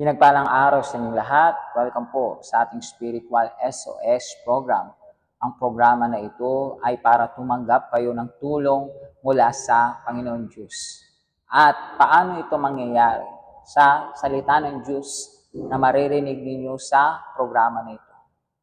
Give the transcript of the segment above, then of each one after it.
Pinagpalang araw sa inyong lahat. Welcome po sa ating Spiritual SOS program. Ang programa na ito ay para tumanggap kayo ng tulong mula sa Panginoon Diyos. At paano ito mangyayari? Sa salita ng Diyos na maririnig ninyo sa programa na ito.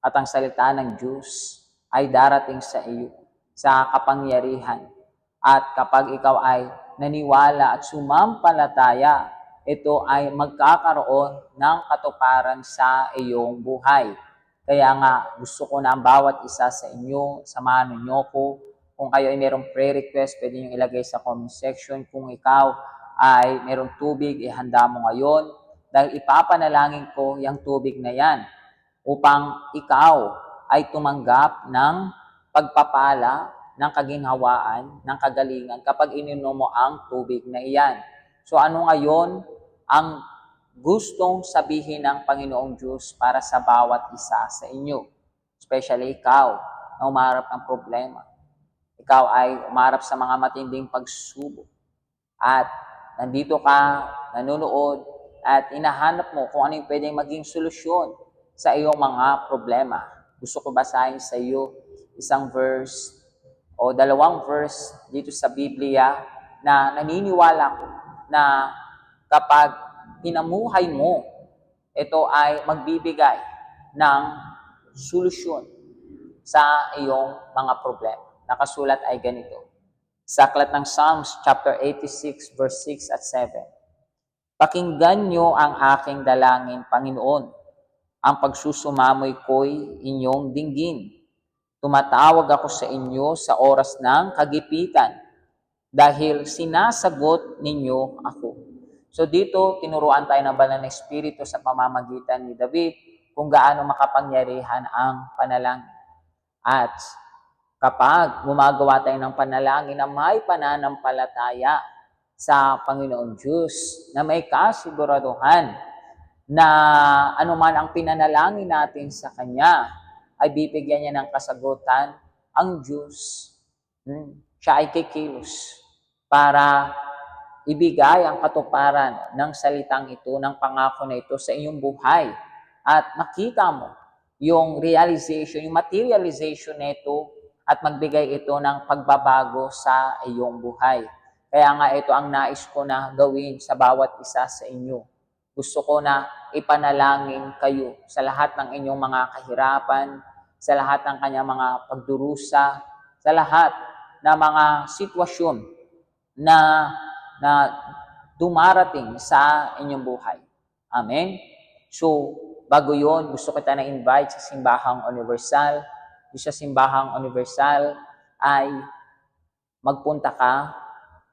At ang salita ng Diyos ay darating sa iyo sa kapangyarihan. At kapag ikaw ay naniwala at sumampalataya, ito ay magkakaroon ng katuparan sa iyong buhay. Kaya nga, gusto ko na ang bawat isa sa inyo, samahan niyo ko. Kung kayo ay mayroong prayer request, pwede nyo ilagay sa comment section. Kung ikaw ay mayroong tubig, ihanda mo ngayon. Dahil ipapanalangin ko yung tubig na yan upang ikaw ay tumanggap ng pagpapala, ng kaginhawaan, ng kagalingan kapag ininom mo ang tubig na iyan. So ano ngayon ang gustong sabihin ng Panginoong Diyos para sa bawat isa sa inyo? Especially ikaw na umarap ng problema. Ikaw ay umarap sa mga matinding pagsubok. At nandito ka, nanonood, at inahanap mo kung ano yung pwedeng maging solusyon sa iyong mga problema. Gusto ko basahin sa iyo isang verse o dalawang verse dito sa Biblia na naniniwala ko na kapag pinamuhay mo, ito ay magbibigay ng solusyon sa iyong mga problema. Nakasulat ay ganito. Sa aklat ng Psalms chapter 86 verse 6 at 7. Pakinggan niyo ang aking dalangin, Panginoon. Ang pagsusumamoy ko'y inyong dinggin. Tumatawag ako sa inyo sa oras ng kagipitan dahil sinasagot ninyo ako. So dito, tinuruan tayo ng banal na Espiritu sa pamamagitan ni David kung gaano makapangyarihan ang panalangin. At kapag gumagawa tayo ng panalangin na may pananampalataya sa Panginoon Diyos, na may kasiguraduhan na anuman ang pinanalangin natin sa Kanya, ay bibigyan niya ng kasagutan ang Diyos. Siya ay kikilos para ibigay ang katuparan ng salitang ito, ng pangako na ito sa inyong buhay. At makita mo yung realization, yung materialization nito at magbigay ito ng pagbabago sa iyong buhay. Kaya nga ito ang nais ko na gawin sa bawat isa sa inyo. Gusto ko na ipanalangin kayo sa lahat ng inyong mga kahirapan, sa lahat ng kanyang mga pagdurusa, sa lahat ng mga sitwasyon na dumarating sa inyong buhay. Amen? So, bago yon, gusto kita na invite sa Simbahang Universal. Sa Simbahang Universal ay magpunta ka.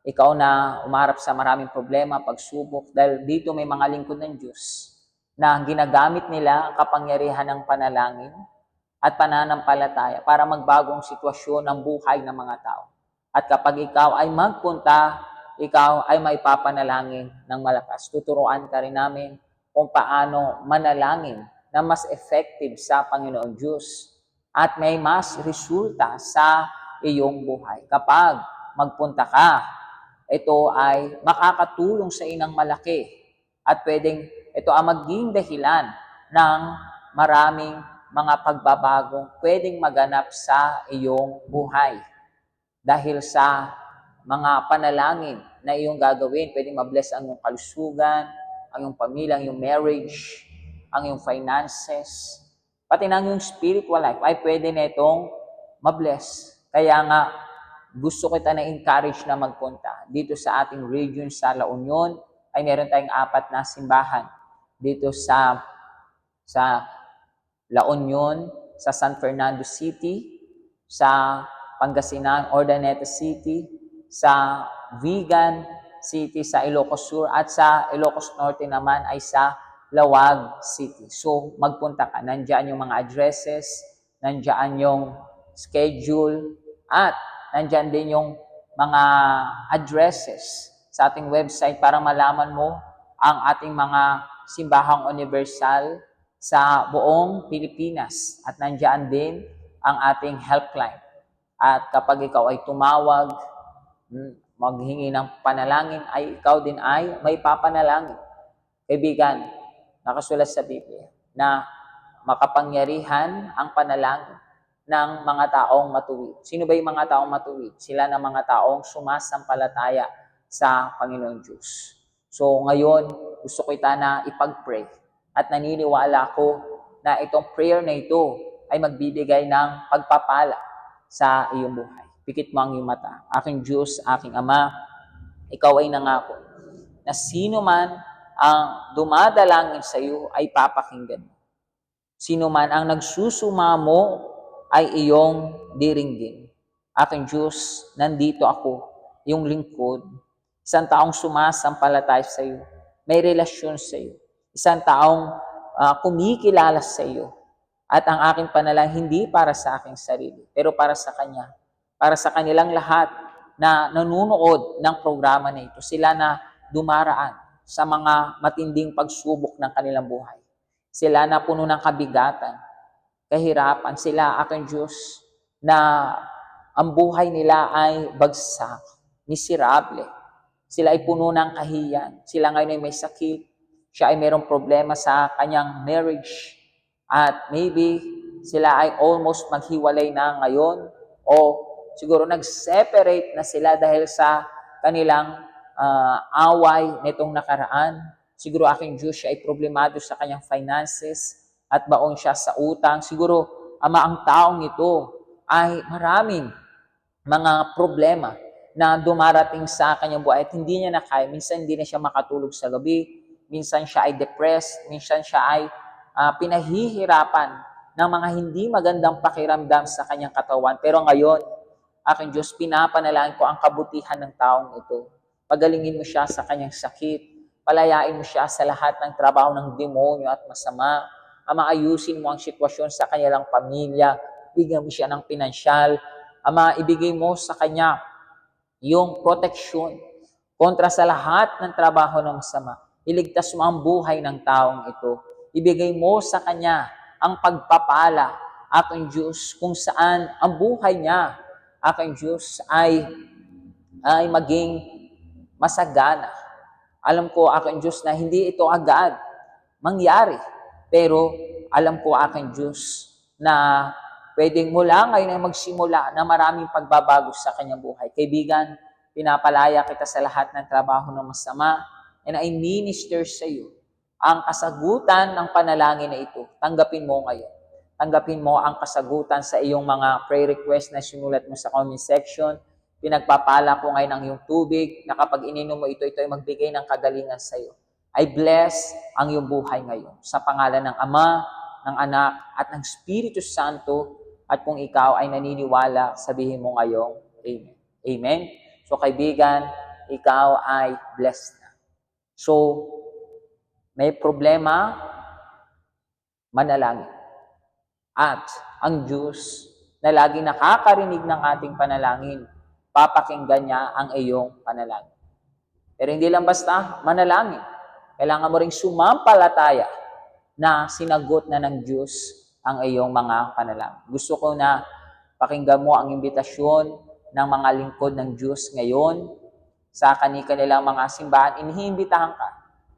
Ikaw na umarap sa maraming problema, pagsubok, dahil dito may mga lingkod ng Diyos na ginagamit nila ang kapangyarihan ng panalangin at pananampalataya para magbagong sitwasyon ng buhay ng mga tao. At kapag ikaw ay magpunta, ikaw ay may papanalangin ng malakas. Tuturuan ka rin namin kung paano manalangin na mas effective sa Panginoon Diyos at may mas resulta sa iyong buhay. Kapag magpunta ka, ito ay makakatulong sa inang malaki at pwedeng ito ang maging dahilan ng maraming mga pagbabagong pwedeng maganap sa iyong buhay. Dahil sa mga panalangin na iyong gagawin, pwedeng mabless ang iyong kalusugan, ang iyong pamilya, ang iyong marriage, ang iyong finances, pati na ang iyong spiritual life ay pwede na itong mabless. Kaya nga, gusto kita na encourage na magpunta. Dito sa ating region sa La Union, ay meron tayong 4 na simbahan. Dito sa La Union, sa San Fernando City, sa Pangasinan, Ordaneta City, sa Vigan City, sa Ilocos Sur, at sa Ilocos Norte naman ay sa Lawag City. So, magpunta ka. Nandiyan yung mga addresses, nandiyan yung schedule, at nandiyan din yung mga addresses sa ating website para malaman mo ang ating mga simbahang universal sa buong Pilipinas. At nandiyan din ang ating helpline. At kapag ikaw ay tumawag, maghingi ng panalangin, ay ikaw din ay may papanalangin. Kaibigan, Nakasulat sa Biblia na makapangyarihan ang panalangin ng mga taong matuwid. Sino ba yung mga taong matuwid? Sila na mga taong sumasampalataya sa Panginoon Diyos. So ngayon, gusto kita na ipag-pray at naniniwala ako na itong prayer na ito ay magbibigay ng pagpapala sa iyong buhay. Pikit mo ang iyong mata. Aking Diyos, aking Ama, ikaw ay nangako na sino man ang dumadalangin sa iyo ay papakinggan. Sino man ang nagsusumamo ay iyong diringgin. Aking Diyos, nandito ako, yung lingkod, isang taong sumasampalataya sa iyo, may relasyon sa iyo, isang taong kumikilala sa iyo. At ang aking panalangin hindi para sa aking sarili, pero para sa Kanya, para sa kanilang lahat na nanunood ng programa na ito, sila na dumaraan sa mga matinding pagsubok ng kanilang buhay. Sila na puno ng kabigatan, kahirapan. Sila, aking Diyos, na ang buhay nila ay bagsak, miserable. Sila ay puno ng kahiyan. Sila ngayon ay may sakit. Siya ay mayroong problema sa kanyang marriage. At maybe sila ay almost maghiwalay na ngayon o siguro nag-separate na sila dahil sa kanilang away nitong nakaraan. Siguro aking Diyos, siya ay problemado sa kanyang finances at baon siya sa utang. Siguro, Ama, ang taong ito ay maraming mga problema na dumarating sa kanyang buhay at hindi niya na kaya. Minsan hindi na siya makatulog sa gabi. Minsan siya ay depressed. Minsan siya ay pinahihirapan ng mga hindi magandang pakiramdam sa kanyang katawan. Pero ngayon, aking Diyos, pinapanalangin ko ang kabutihan ng taong ito. Pagalingin mo siya sa kanyang sakit. Palayain mo siya sa lahat ng trabaho ng demonyo at masama. Ama, ayusin mo ang sitwasyon sa kanilang pamilya. Bigyan mo siya ng pinansyal. Ama, ibigay mo sa kanya yung proteksyon kontra sa lahat ng trabaho ng masama. Iligtas mo ang buhay ng taong ito. Ibigay mo sa kanya ang pagpapala, aking Diyos, kung saan ang buhay niya, aking Diyos, ay maging masagana. Alam ko, aking Diyos, na hindi ito agad mangyari. Pero alam ko, aking Diyos, na pwedeng mula ngayon ay magsimula na maraming pagbabago sa kanyang buhay. Kaibigan, pinapalaya kita sa lahat ng trabaho ng masama and I minister sa iyo ang kasagutan ng panalangin na ito. Tanggapin mo ngayon. Tanggapin mo ang kasagutan sa iyong mga prayer request na sinulat mo sa comment section. Pinagpapala ko ngayon ang iyong tubig na kapag ininom mo ito ay magbigay ng kagalingan sa iyo. I bless ang iyong buhay ngayon sa pangalan ng Ama, ng Anak, at ng Espiritu Santo. At kung ikaw ay naniniwala, sabihin mo ngayong Amen. Amen? So kaibigan, ikaw ay blessed na. So, may problema, manalangin. At ang Diyos na lagi nakakarinig ng ating panalangin, papakinggan niya ang iyong panalangin. Pero hindi lang basta manalangin. Kailangan mo ring sumampalataya na sinagot na ng Diyos ang iyong mga panalangin. Gusto ko na pakinggan mo ang imbitasyon ng mga lingkod ng Diyos ngayon sa kanilang mga simbahan. Iniimbitahan ka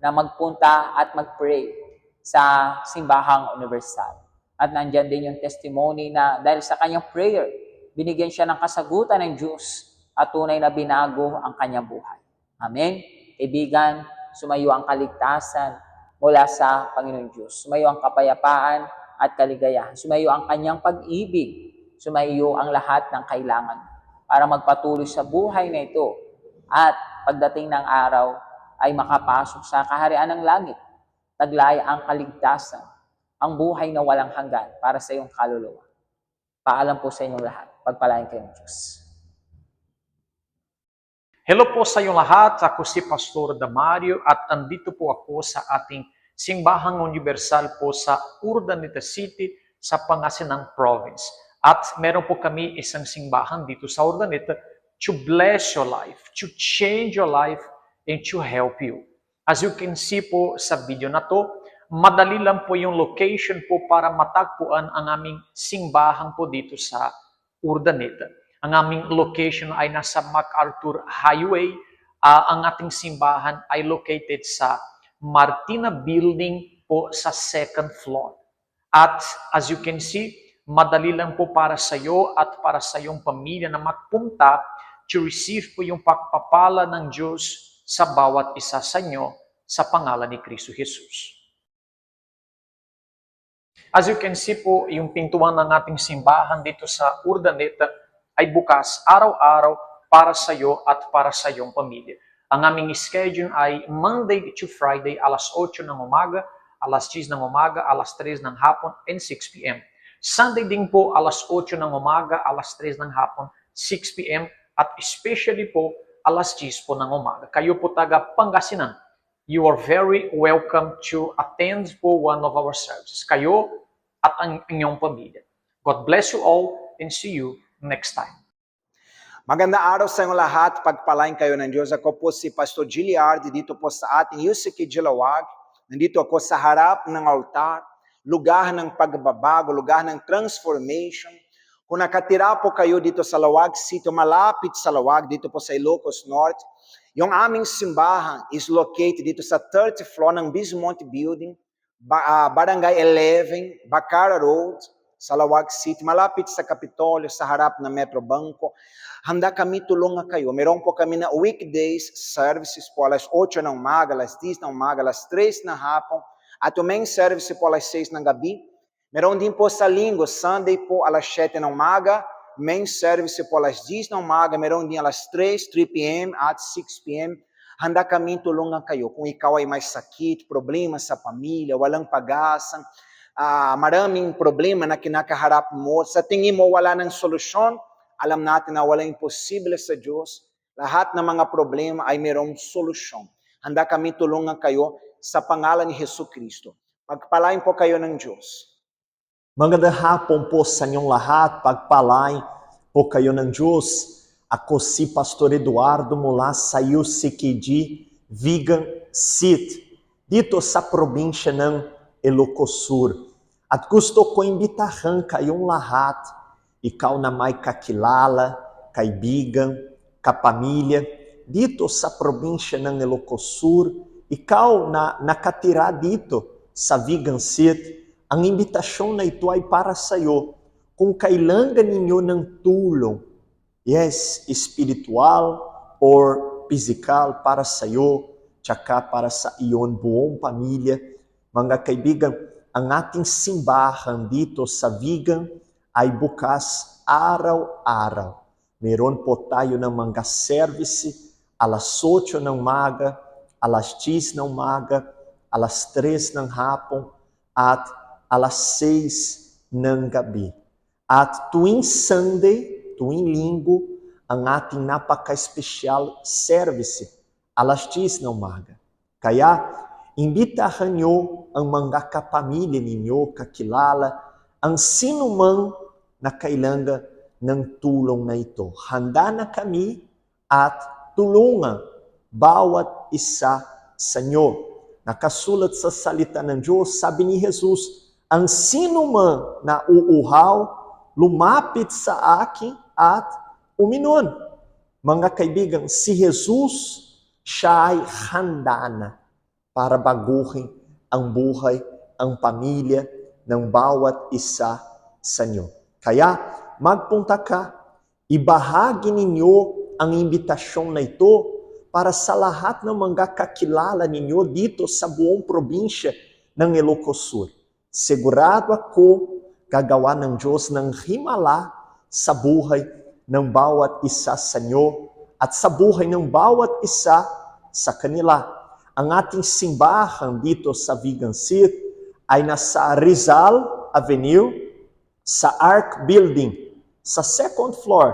na magpunta at mag-pray sa simbahang universal. At nandyan din yung testimony na dahil sa kanyang prayer, binigyan siya ng kasagutan ng Diyos at tunay na binago ang kanyang buhay. Amen? Kaibigan, sumayo ang kaligtasan mula sa Panginoon Diyos. Sumayo ang kapayapaan at kaligayahan. Sumayo ang kanyang pag-ibig. Sumayo ang lahat ng kailangan para magpatuloy sa buhay na ito. At pagdating ng araw ay makapasok sa kaharian ng langit. Taglay ang kaligtasan, ang buhay na walang hanggan para sa iyong kaluluwa. Paalam po sa inyong lahat. Pagpalain kayo ng Diyos. Hello po sa inyong lahat. Ako si Pastor Damario at andito po ako sa ating Simbahang Universal po sa Urdaneta City sa Pangasinan Province. At meron po kami isang simbahan dito sa Urdaneta to bless your life, to change your life, and to help you. As you can see po sa video na to, madali lang po yung location po para matagpuan ang aming simbahan po dito sa Urdaneta. Ang aming location ay nasa MacArthur Highway. Ang ating simbahan ay located sa Martina Building, po sa second floor. At as you can see, madali lang po para sa iyo at para sa iyong pamilya na magpunta to receive po yung pagpapala ng Diyos sa bawat isa sa inyo sa pangalan ni Kristo Jesus. As you can see po, yung pintuan ng ating simbahan dito sa Urdaneta ay bukas araw-araw para sa iyo at para sa iyong pamilya. Ang aming schedule ay Monday to Friday, alas 8 ng umaga, alas 10 ng umaga, alas 3 ng hapon, and 6 p.m. Sunday din po, alas 8 ng umaga, alas 3 ng hapon, 6 p.m. At especially po, alas 10 po ng umaga. Kayo po taga Pangasinan, you are very welcome to attend po one of our services. Kayo at ang inyong pamilya. God bless you all and see you next time. Magandang araw sa inyo lahat. Pagpalain kayo ng Diyos. Ako po si Pastor Giliard dito po sa ating UCK Gilawag. Nandito ako sa harap ng altar, lugar ng pagbabago, lugar ng transformation. Kung nakatira po kayo dito sa Lawag City, malapit sa Lawag, dito po sa Ilocos Norte, yung aming simbahan is located dito sa 30th floor ng Bismonte Building, Barangay 11, Bacara Road, sa Lawag City, malapit sa Kapitolyo, sa harap ng Metro Banco. Handa kami tulungan kayo. Meron po kami na weekdays services po alas 8 ng umaga, alas 10 ng umaga, alas 3 ng hapon. At yung main service po alas 6 ng gabi. Meron din po sa linggo, Sunday po alas 7 ng umaga. Main service po alas 10 ng umaga. Meron din alas 3 p.m. at 6 p.m. Handa kami tulungan kayo. Kung ikaw ay may sakit, problema sa pamilya, walang pag-asa, maraming problema na kinakaharap mo, sa tingin mo wala ng solusyon, alam natin na walang imposible sa Diyos. Lahat ng mga problema ay mayroong solusyon. Handa kami tulungan kayo sa pangalan ni Hesus Kristo. Pagpalain po kayo ng Diyos. Magandang hapon po sa inyong lahat. Pagpalain po kayo ng Diyos. Ako si Pastor Eduardo mula sa UCKG Vegan City, dito sa probinsya ng Ilocos Sur. At gusto ko imbitahan kayong lahat, ikaw na may kakilala, kaibigan, kapamilya, dito sa probinsya ng Ilocos Sur, ikaw na nakatira dito sa Vegan City, ang imbitasyon na ito ay para sa iyo kung kailangan ninyo ng tulong, yes, espiritual or physical para sa iyo, tsaka para sa iyong buong pamilya. Mga kaibigan, ang ating simbahan dito sa Vegan ay bukas araw-araw. Meron po tayo ng mga service alas 8 ng umaga, alas 10 ng umaga, alas 3 ng hapon, at alas 6 ng gabi. At tuwing Sunday, tuwing linggo, ang ating napaka-espesyal service, alas 10 ng umaga. Kaya, imbitahan nyo ang mga kapamilya ninyo, kakilala, ang sino man na kailangan ng tulong na ito. Handa na kami at tulungan bawat isa sa inyo. Nakasulat sa salita ng Diyos, sabi ni Jesus, ang sino man na uuhaw, lumapit sa akin at uminom. Mga kaibigan, si Jesus, siya ay handa na para baguhin ang buhay, ang pamilya ng bawat isa sa inyo. Kaya, magpunta ka, ibahagi ninyo ang imbitasyon na ito para sa lahat ng mga kakilala ninyo dito sa buong probinsya ng Ilocos Sur. Sigurado ako, gagawa ng Diyos ng himala sa buhay ng bawat isa sa inyo at sa buhay ng bawat isa sa kanila. Ang ating simbahan dito sa Vegan City ay nasa Rizal Avenue, sa Arc Building, sa second floor,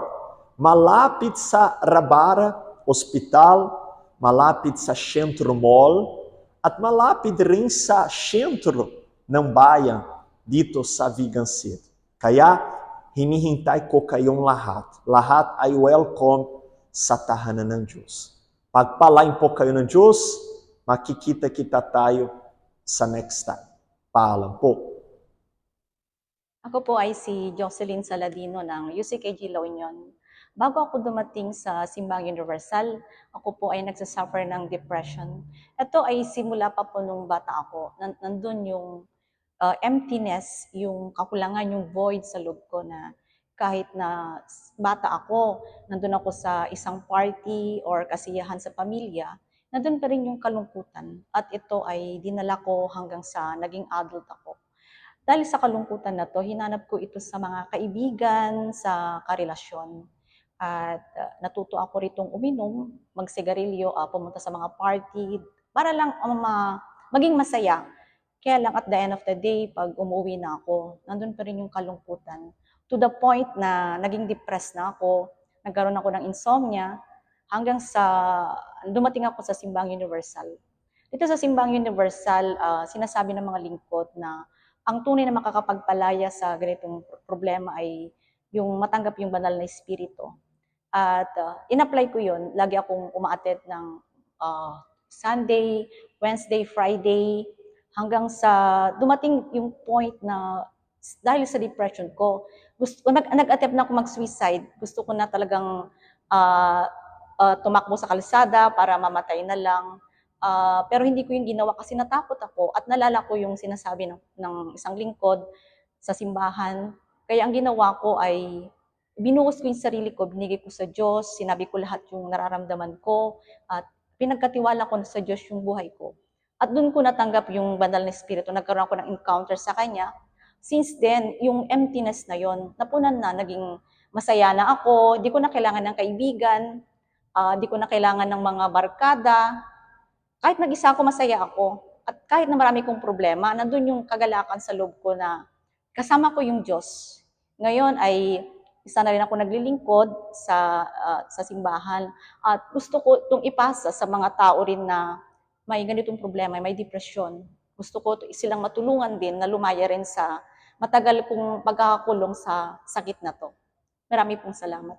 malapit sa Rabara Hospital, malapit sa Centro Mall, at malapit rin sa sentro ng bayan dito sa Vegan City. Kaya, hinihintay ko kayong lahat. Lahat ay welcome sa tahanan ng Diyos. Pagpalain po kayo ng Diyos, makikita-kita tayo sa next time. Paalam po. Ako po ay si Jocelyn Saladino ng UCKG La Union. Bago ako dumating sa Simbang Universal, ako po ay nagsasuffer ng depression. Ito ay simula pa po nung bata ako. Nandun yung emptiness, yung kakulangan, yung void sa loob ko na kahit na bata ako, nandun ako sa isang party or kasiyahan sa pamilya, nandun pa rin yung kalungkutan. At ito ay dinala ko hanggang sa naging adult ako. Dahil sa kalungkutan na to, hinanap ko ito sa mga kaibigan, sa karelasyon. At natuto ako ritong uminom, magsigarilyo, pumunta sa mga party, para lang maging masaya. Kaya lang at the end of the day, pag umuwi na ako, nandun pa rin yung kalungkutan. To the point na naging depressed na ako, nagkaroon ako ng insomnia, hanggang sa dumating ako sa Simbang Universal. Dito sa Simbang Universal, sinasabi ng mga lingkod na ang tunay na makakapagpalaya sa ganitong problema ay yung matanggap yung banal na espiritu. At in-apply ko yun. Lagi akong umaattend ng Sunday, Wednesday, Friday, hanggang sa dumating yung point na dahil sa depression ko, nag-attempt na ako mag-suicide. Gusto ko na talagang tumakbo sa kalsada para mamatay na lang. Pero hindi ko yung ginawa kasi natakot ako at nalala ko yung sinasabi ng isang lingkod sa simbahan. Kaya ang ginawa ko ay binuhos ko yung sarili ko, binigay ko sa Diyos, sinabi ko lahat yung nararamdaman ko at pinagkatiwala ko sa Diyos yung buhay ko. At doon ko natanggap yung banal na espiritu, nagkaroon ako ng encounter sa Kanya. Since then, yung emptiness na yon napunan na, naging masaya na ako, di ko na kailangan ng kaibigan, di ko na kailangan ng mga barkada. Kahit nag-isa ako, masaya ako. At kahit na marami kong problema, nandun yung kagalakan sa loob ko na kasama ko yung Diyos. Ngayon ay isa na rin ako naglilingkod sa simbahan at gusto ko itong ipasa sa mga tao rin na may ganitong problema, may depression. Gusto ko silang matulungan din na lumaya rin sa matagal kong pagkakakulong sa sakit na to. Marami pong salamat.